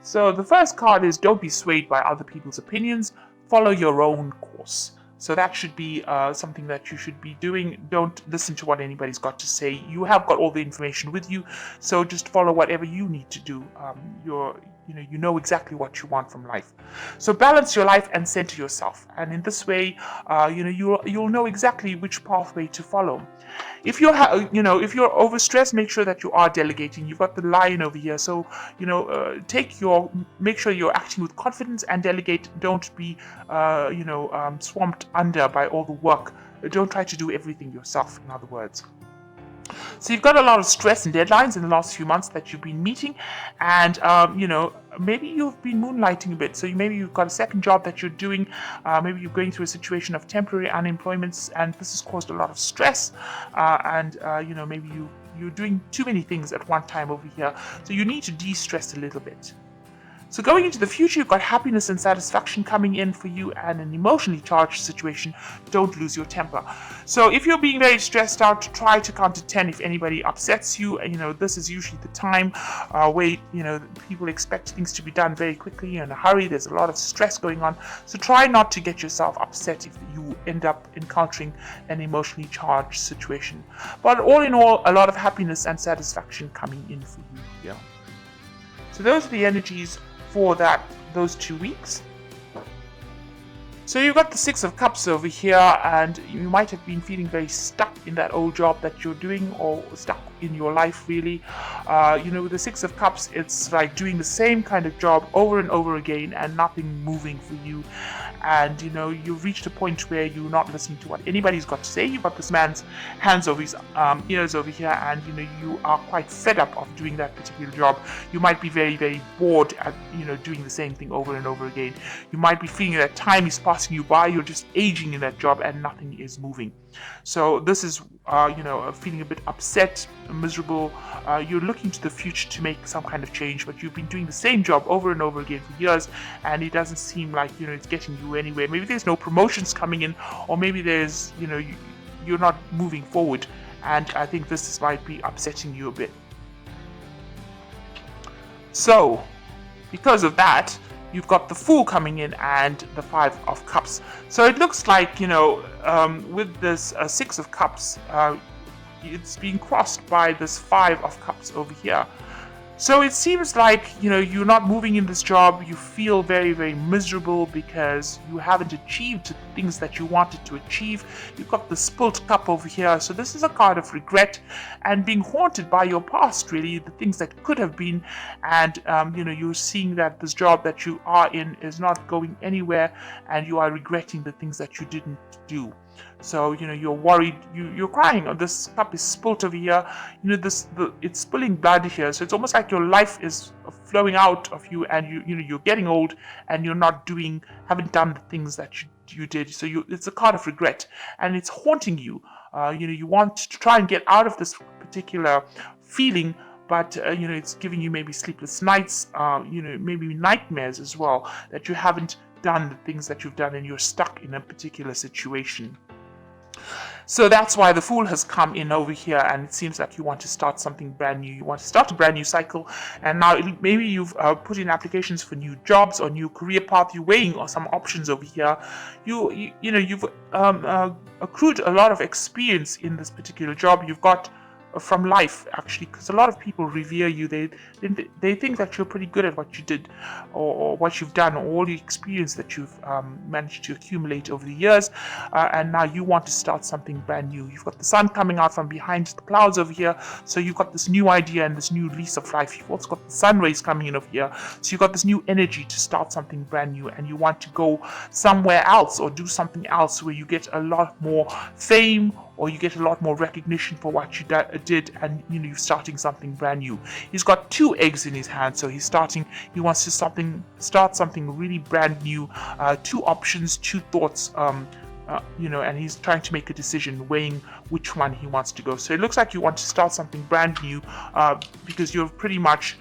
So the first card is don't be swayed by other people's opinions, follow your own course. So that should be something that you should be doing. Don't listen to what anybody's got to say. You have got all the information with you, so just follow whatever you need to do. You know exactly what you want from life. So balance your life and center yourself, and in this way, you'll know exactly which pathway to follow. If you're if you're overstressed, make sure that you are delegating. You've got the lion over here, so make sure you're acting with confidence and delegate. Don't be swamped under by all the work. Don't try to do everything yourself, in other words. So you've got a lot of stress and deadlines in the last few months that you've been meeting, and maybe you've been moonlighting a bit. So maybe you've got a second job that you're doing. Maybe you're going through a situation of temporary unemployment, and this has caused a lot of stress. Maybe you're doing too many things at one time over here. So you need to de-stress a little bit. So going into the future, you've got happiness and satisfaction coming in for you, and an emotionally charged situation. Don't lose your temper. So if you're being very stressed out, try to count to 10 if anybody upsets you. This is usually the time where people expect things to be done very quickly in a hurry. There's a lot of stress going on. So try not to get yourself upset if you end up encountering an emotionally charged situation. But all in all, a lot of happiness and satisfaction coming in for you here. So those are the energies for those 2 weeks. So you've got the Six of Cups over here, and you might have been feeling very stuck in that old job that you're doing, or stuck in your life really. With the Six of Cups, it's like doing the same kind of job over and over again and nothing moving for you. And you've reached a point where you're not listening to what anybody's got to say. You've got this man's hands over his ears over here, and you are quite fed up of doing that particular job. You might be very, very bored at doing the same thing over and over again. You might be feeling that time is passing you by. You're just aging in that job and nothing is moving. So this is feeling a bit upset, miserable. You're looking to the future to make some kind of change, but you've been doing the same job over and over again for years, and it doesn't seem like it's getting you anywhere. Maybe there's no promotions coming in, or maybe there's you're not moving forward, and I think this might be upsetting you a bit. So because of that, you've got the Fool coming in and the Five of Cups. So it looks like, with this Six of Cups, it's being crossed by this Five of Cups over here. So it seems like, you're not moving in this job. You feel very, very miserable because you haven't achieved the things that you wanted to achieve. You've got the Spilt Cup over here. So this is a card of regret and being haunted by your past, really, the things that could have been. And, you're seeing that this job that you are in is not going anywhere, and you are regretting the things that you didn't do. So you're worried, you're crying. This cup is spilt over here. It's spilling blood here. So it's almost like your life is flowing out of you, and you're getting old, and you're not haven't done the things that you did. So it's a card of regret, and it's haunting you. You want to try and get out of this particular feeling, but it's giving you maybe sleepless nights, maybe nightmares as well, that you haven't done the things that you've done and you're stuck in a particular situation. So that's why the Fool has come in over here, and it seems like you want to start something brand new. You want to start a brand new cycle, and now maybe you've put in applications for new jobs or new career path. You're weighing some options over here. You've accrued a lot of experience in this particular job. You've got from life, actually, because a lot of people revere you. They think that you're pretty good at what you did, or what you've done, or all the experience that you've managed to accumulate over the years, and now you want to start something brand new. You've got the sun coming out from behind the clouds over here, so you've got this new idea and this new lease of life. You've also got the sun rays coming in over here, so you've got this new energy to start something brand new, and you want to go somewhere else or do something else where you get a lot more fame, or you get a lot more recognition for what you did, and you're starting something brand new. He's got 2 eggs in his hand, so he wants to start something really brand new, 2 options, 2 thoughts, and he's trying to make a decision, weighing which one he wants to go. So it looks like you want to start something brand new, because you're pretty much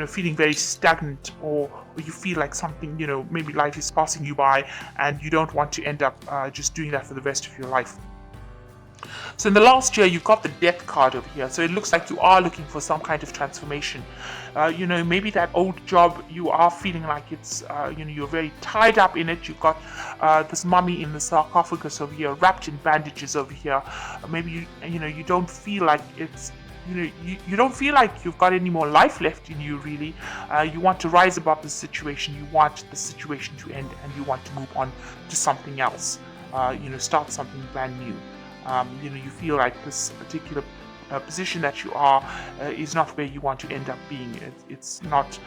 feeling very stagnant, or you feel like something, maybe life is passing you by, and you don't want to end up just doing that for the rest of your life. So in the last year, you've got the death card over here. So it looks like you are looking for some kind of transformation. Maybe that old job, you are feeling like it's, you're very tied up in it. You've got this mummy in the sarcophagus over here, wrapped in bandages over here. Maybe you don't feel like it's you don't feel like you've got any more life left in you, really. You want to rise above the situation. You want the situation to end, and you want to move on to something else. Start something brand new. You feel like this particular position that you are is not where you want to end up being. It's not.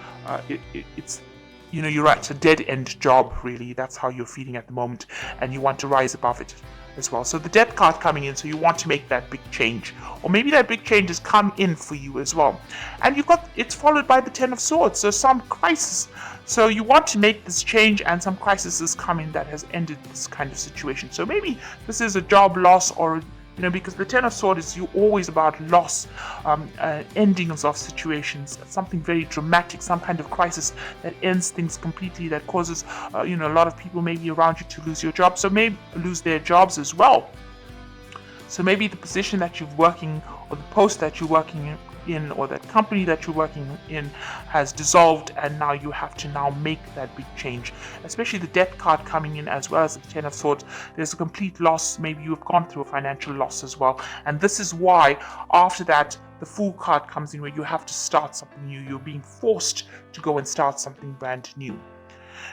It's you're at a dead end job, really. That's how you're feeling at the moment, and you want to rise above it as well. So the death card coming in, so you want to make that big change, or maybe that big change has come in for you as well. And it's followed by the Ten of Swords, so some crisis. So you want to make this change, and some crisis is coming that has ended this kind of situation. So maybe this is a job loss, or because the Ten of Swords is always about loss, endings of situations, something very dramatic, some kind of crisis that ends things completely, that causes, a lot of people maybe around you to lose your job, so maybe lose their jobs as well. So maybe the position that you're working, or the post that you're working in, or that company that you're working in has dissolved, and now you have to now make that big change. Especially the death card coming in, as well as the Ten of Swords, there's a complete loss. Maybe you've gone through a financial loss as well, and this is why after that the Fool card comes in, where you have to start something new. You're being forced to go and start something brand new.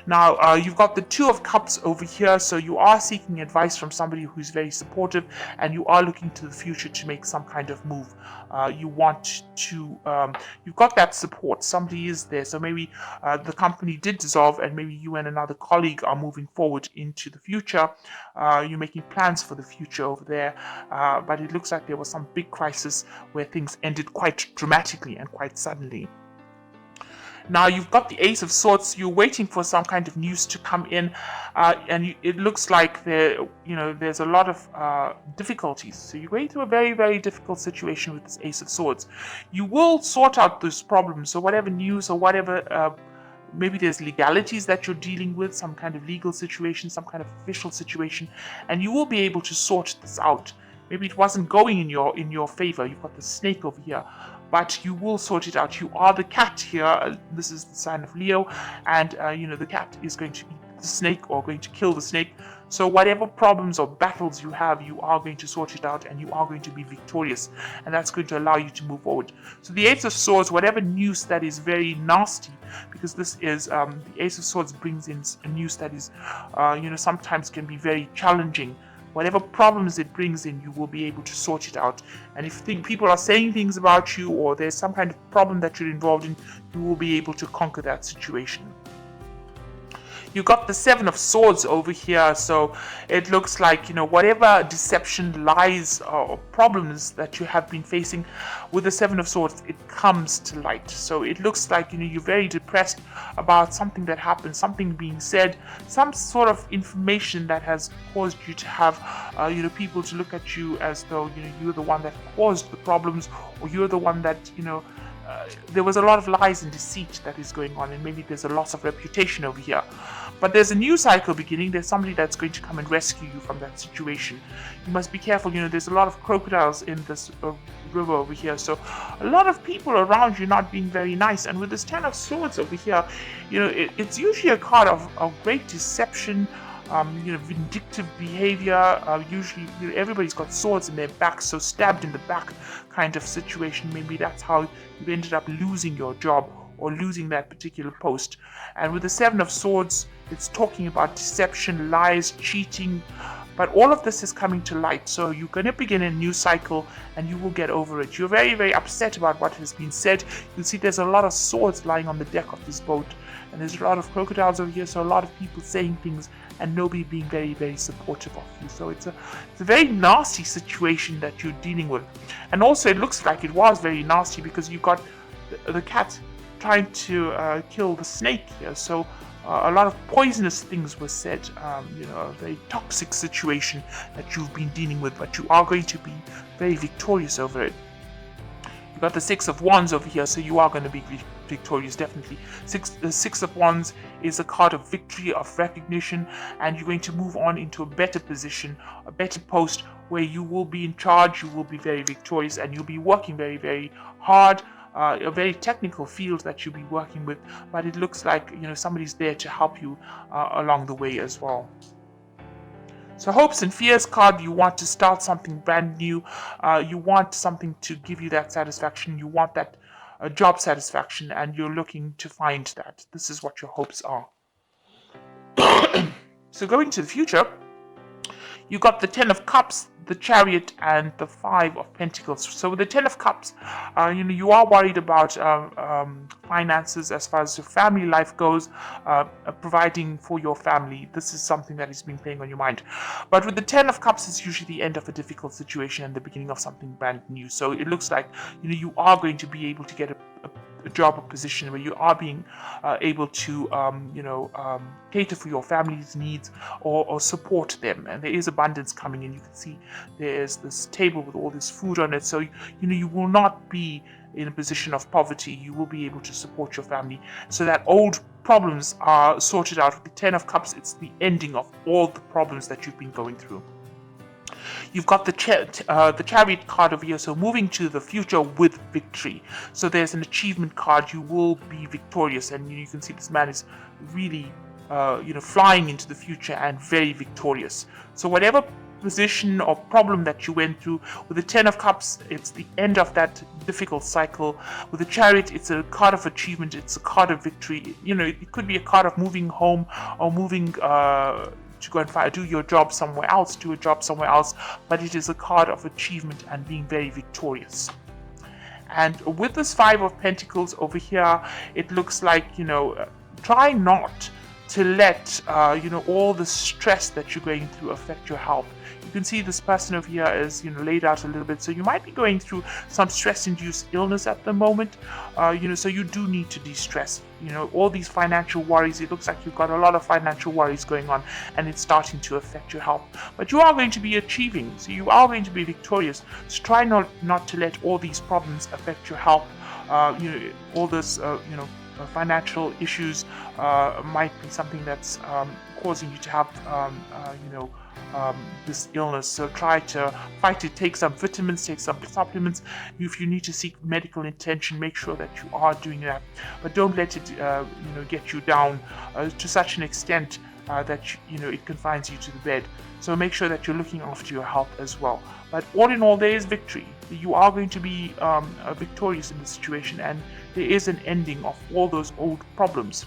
Now, you've got the Two of Cups over here, so you are seeking advice from somebody who's very supportive, and you are looking to the future to make some kind of move. You've got that support. Somebody is there, so maybe the company did dissolve, and maybe you and another colleague are moving forward into the future. You're making plans for the future over there, but it looks like there was some big crisis where things ended quite dramatically and quite suddenly. Now you've got the Ace of Swords. You're waiting for some kind of news to come in, and it looks like there's a lot of difficulties. So you're going through a very, very difficult situation with this Ace of Swords. You will sort out those problems. So whatever news or whatever, maybe there's legalities that you're dealing with, some kind of legal situation, some kind of official situation, and you will be able to sort this out. Maybe it wasn't going in your favor. You've got the snake over here, but you will sort it out. You are the cat here. This is the sign of Leo, and the cat is going to eat the snake, or going to kill the snake. So whatever problems or battles you have, you are going to sort it out, and you are going to be victorious, and that's going to allow you to move forward. So the Ace of Swords, whatever news that is very nasty, because this is the Ace of Swords brings in a news that is sometimes can be very challenging. Whatever problems it brings in, you will be able to sort it out. And if people are saying things about you, or there's some kind of problem that you're involved in, you will be able to conquer that situation. You got the Seven of Swords over here, so it looks like, whatever deception, lies, or problems that you have been facing, with the Seven of Swords, it comes to light. So it looks like, you're very depressed about something that happened, something being said, some sort of information that has caused you to have, people to look at you as though, you're the one that caused the problems, or you're the one that, there was a lot of lies and deceit that is going on, and maybe there's a loss of reputation over here. But there's a new cycle beginning. There's somebody that's going to come and rescue you from that situation. You must be careful. There's a lot of crocodiles in this river over here, so a lot of people around you not being very nice. And with this Ten of Swords over here, it's usually a card of great deception, vindictive behavior. Usually, everybody's got swords in their back, so stabbed in the back kind of situation. Maybe that's how you ended up losing your job, or losing that particular post. And with the Seven of Swords, it's talking about deception, lies, cheating, but all of this is coming to light. So you're going to begin a new cycle, and you will get over it. You're very, very upset about what has been said. You'll see there's a lot of swords lying on the deck of this boat, and there's a lot of crocodiles over here, so a lot of people saying things and nobody being very, very supportive of you. So it's a very nasty situation that you're dealing with. And also it looks like it was very nasty, because you got the cat trying to kill the snake here. So a lot of poisonous things were said, a very toxic situation that you've been dealing with, but you are going to be very victorious over it. You got the Six of Wands over here, so you are going to be victorious, definitely. The Six of Wands is a card of victory, of recognition, and you're going to move on into a better position, a better post where you will be in charge, you will be very victorious, and you'll be working very, very hard. A very technical field that you'll be working with, but it looks like somebody's there to help you along the way as well. So hopes and fears card, you want to start something brand new. You want something to give you that satisfaction. You want that job satisfaction, and you're looking to find that. This is what your hopes are. So going to the future, you got the Ten of Cups, the Chariot, and the Five of Pentacles. So with the Ten of Cups, you are worried about finances as far as your family life goes, providing for your family. This is something that has been playing on your mind. But with the Ten of Cups, it's usually the end of a difficult situation and the beginning of something brand new. So it looks like you are going to be able to get a job or position where you are being able to cater for your family's needs or support them, and there is abundance coming in. You can see there is this table with all this food on it, so you will not be in a position of poverty. You will be able to support your family so that old problems are sorted out. With the Ten of Cups, it's the ending of all the problems that you've been going through. You've got the Chariot card over here, so moving to the future with victory. So there's an achievement card. You will be victorious, and you can see this man is really flying into the future and very victorious. So whatever position or problem that you went through, with the Ten of Cups, it's the end of that difficult cycle. With the Chariot, it's a card of achievement, it's a card of victory. It could be a card of moving home or moving to go and do your job somewhere else, do a job somewhere else, but it is a card of achievement and being very victorious. And with this Five of Pentacles over here, it looks like, try not to let, all the stress that you're going through affect your health. You can see this person over here is, laid out a little bit. So you might be going through some stress-induced illness at the moment. So you do need to de-stress. All these financial worries, it looks like you've got a lot of financial worries going on, and it's starting to affect your health. But you are going to be achieving, so you are going to be victorious. So try not to let all these problems affect your health. All this, financial issues might be something that's causing you to have, this illness. So try to fight it. Take some vitamins, take some supplements. If you need to seek medical attention, make sure that you are doing that. But don't let it, get you down to such an extent that it confines you to the bed. So make sure that you're looking after your health as well. But all in all, there is victory. You are going to be victorious in this situation, and there is an ending of all those old problems.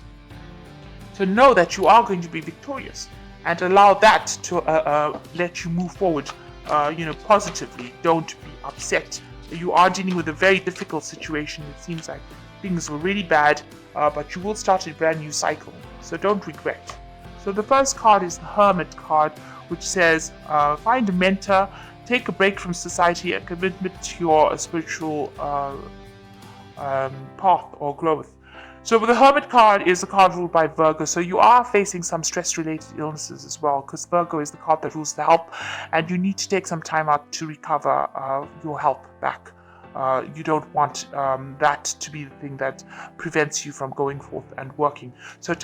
So know that you are going to be victorious, and allow that to let you move forward, positively. Don't be upset. You are dealing with a very difficult situation. It seems like things were really bad, but you will start a brand new cycle. So don't regret. So the first card is the Hermit card, which says, find a mentor, take a break from society, and commitment to your spiritual path or growth. So the Hermit card is a card ruled by Virgo, so you are facing some stress-related illnesses as well, because Virgo is the card that rules the health, and you need to take some time out to recover your health back. You don't want that to be the thing that prevents you from going forth and working. So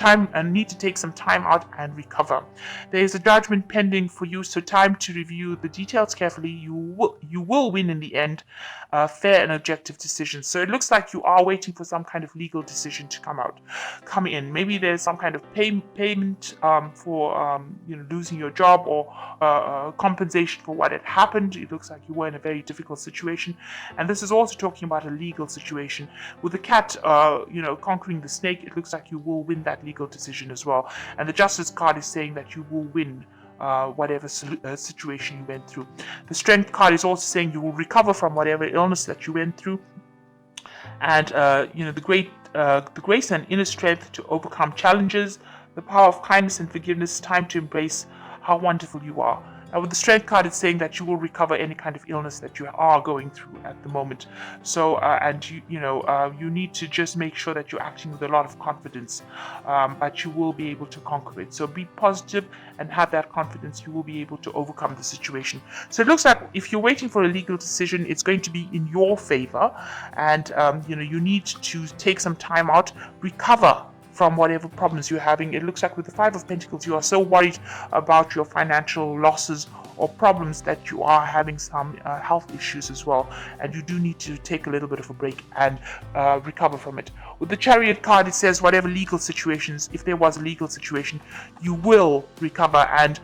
need to take some time out and recover. There is a judgment pending for you, so time to review the details carefully. You will win in the end. Fair and objective decisions. So it looks like you are waiting for some kind of legal decision to come in. Maybe there's some kind of payment for losing your job, or compensation for what had happened. It looks like you were in a very difficult situation, and this is also talking about a legal situation. With the cat, conquering the snake, it looks like you will win that legal decision as well. And the Justice card is saying that you will win whatever situation you went through. The Strength card is also saying you will recover from whatever illness that you went through, and the grace and inner strength to overcome challenges, the power of kindness and forgiveness, time to embrace how wonderful you are. With the strength card, it's saying that you will recover any kind of illness that you are going through at the moment. So, and you need to just make sure that you're acting with a lot of confidence, but you will be able to conquer it. So be positive and have that confidence. You will be able to overcome the situation. So it looks like if you're waiting for a legal decision, it's going to be in your favor, and you need to take some time out, recover from whatever problems you're having. It looks like with the Five of Pentacles, you are so worried about your financial losses or problems that you are having some health issues as well, and you do need to take a little bit of a break and recover from it. With the Chariot card, it says whatever legal situations, if there was a legal situation, you will recover. And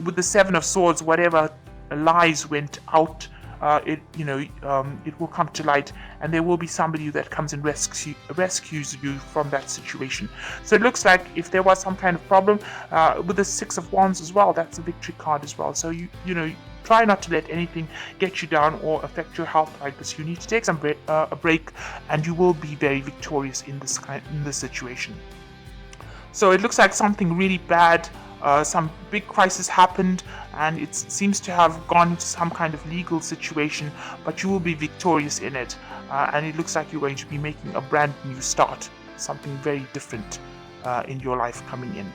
with the Seven of Swords, whatever lies went out, it will come to light, and there will be somebody that comes and rescues you from that situation. So it looks like if there was some kind of problem with the Six of Wands as well, that's a victory card as well. So you try not to let anything get you down or affect your health like this. You need to take a break, and you will be very victorious in this situation. So it looks like something really bad, some big crisis happened, and it seems to have gone into some kind of legal situation, but you will be victorious in it. And it looks like you're going to be making a brand new start, something very different in your life coming in.